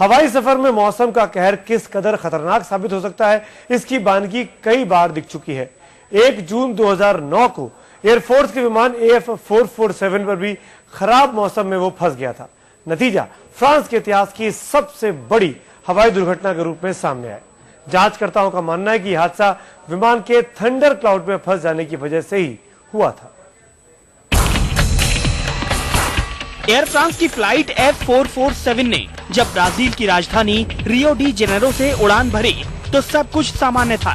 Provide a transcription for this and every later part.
हवाई सफर में मौसम का कहर किस कदर खतरनाक साबित हो सकता है, इसकी बानगी कई बार दिख चुकी है। 1 जून 2009 को एयरफोर्स के विमान AF447 पर भी खराब मौसम में वो फंस गया था। नतीजा फ्रांस के इतिहास की सबसे बड़ी हवाई दुर्घटना के रूप में सामने आया। जांचकर्ताओं का मानना है कि हादसा विमान के थंडर क्लाउड में फंस जाने की वजह से ही हुआ था। एयर फ्रांस की फ्लाइट F447 ने जब ब्राजील की राजधानी रियो डी जेनेरो से उड़ान भरी तो सब कुछ सामान्य था।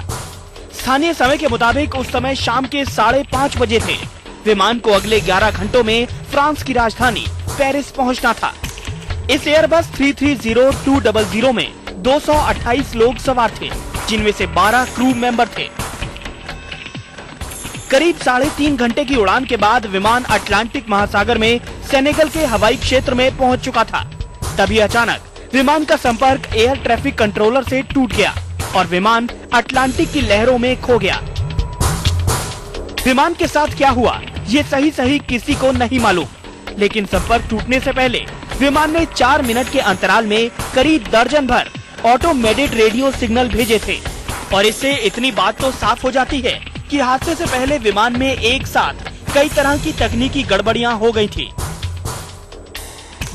स्थानीय समय के मुताबिक उस समय शाम के 5:30 बजे थे। विमान को अगले 11 घंटों में फ्रांस की राजधानी पेरिस पहुंचना था। इस एयरबस 330200 में 228 लोग सवार थे, जिनमें से 12 क्रू मेंबर थे। करीब 3.5 घंटे की उड़ान के बाद विमान अटलांटिक महासागर में सेनेगल के हवाई क्षेत्र में पहुंच चुका था। तभी अचानक विमान का संपर्क एयर ट्रैफिक कंट्रोलर से टूट गया और विमान अटलांटिक की लहरों में खो गया। विमान के साथ क्या हुआ, ये सही किसी को नहीं मालूम, लेकिन संपर्क टूटने से पहले विमान ने 4 मिनट के अंतराल में करीब दर्जन भर ऑटोमेटेड रेडियो सिग्नल भेजे थे। और इससे इतनी बात तो साफ हो जाती है कि हादसे से पहले विमान में एक साथ कई तरह की तकनीकी गड़बड़ियां हो गई थी।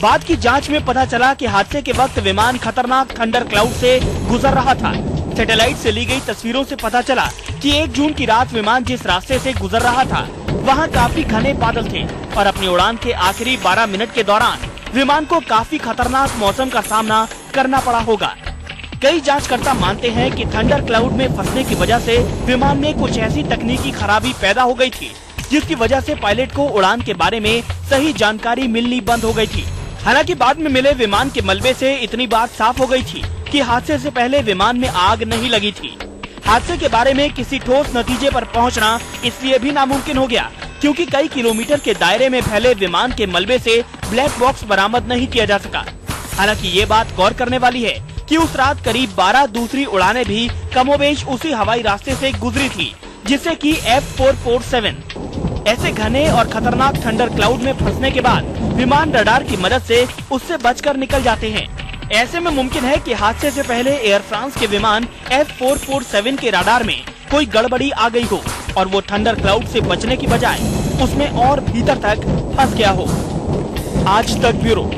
बाद की जांच में पता चला कि हादसे के वक्त विमान खतरनाक थंडर क्लाउड से गुजर रहा था। सैटेलाइट से ली गई तस्वीरों से पता चला कि 1 जून की रात विमान जिस रास्ते से गुजर रहा था वहां काफी घने बादल थे और अपनी उड़ान के आखिरी 12 मिनट के दौरान विमान को काफी खतरनाक मौसम का सामना करना पड़ा होगा। कई जांचकर्ता मानते हैं कि थंडर क्लाउड में फंसने की वजह से विमान में कुछ ऐसी तकनीकी खराबी पैदा हो गई थी जिसकी वजह से पायलट को उड़ान के बारे में सही जानकारी मिलनी बंद हो गई थी। हालांकि बाद में मिले विमान के मलबे से इतनी बात साफ हो गई थी कि हादसे से पहले विमान में आग नहीं लगी थी। हादसे के बारे में किसी ठोस नतीजे पर पहुंचना इसलिए भी नामुमकिन हो गया क्योंकि कई किलोमीटर के दायरे में फैले विमान के मलबे से ब्लैक बॉक्स बरामद नहीं किया जा सका। हालांकि ये बात गौर करने वाली है कि उस रात करीब 12 दूसरी उड़ानें भी कमोबेश उसी हवाई रास्ते से गुजरी थी जिससे कि F447। ऐसे घने और खतरनाक थंडर क्लाउड में फंसने के बाद विमान रडार की मदद से उससे बचकर निकल जाते हैं। ऐसे में मुमकिन है कि हादसे से पहले एयर फ्रांस के विमान F447 के रडार में कोई गड़बड़ी आ गई हो और वो थंडर क्लाउड से बचने की बजाय उसमें और भीतर तक फंस गया हो। आज तक ब्यूरो।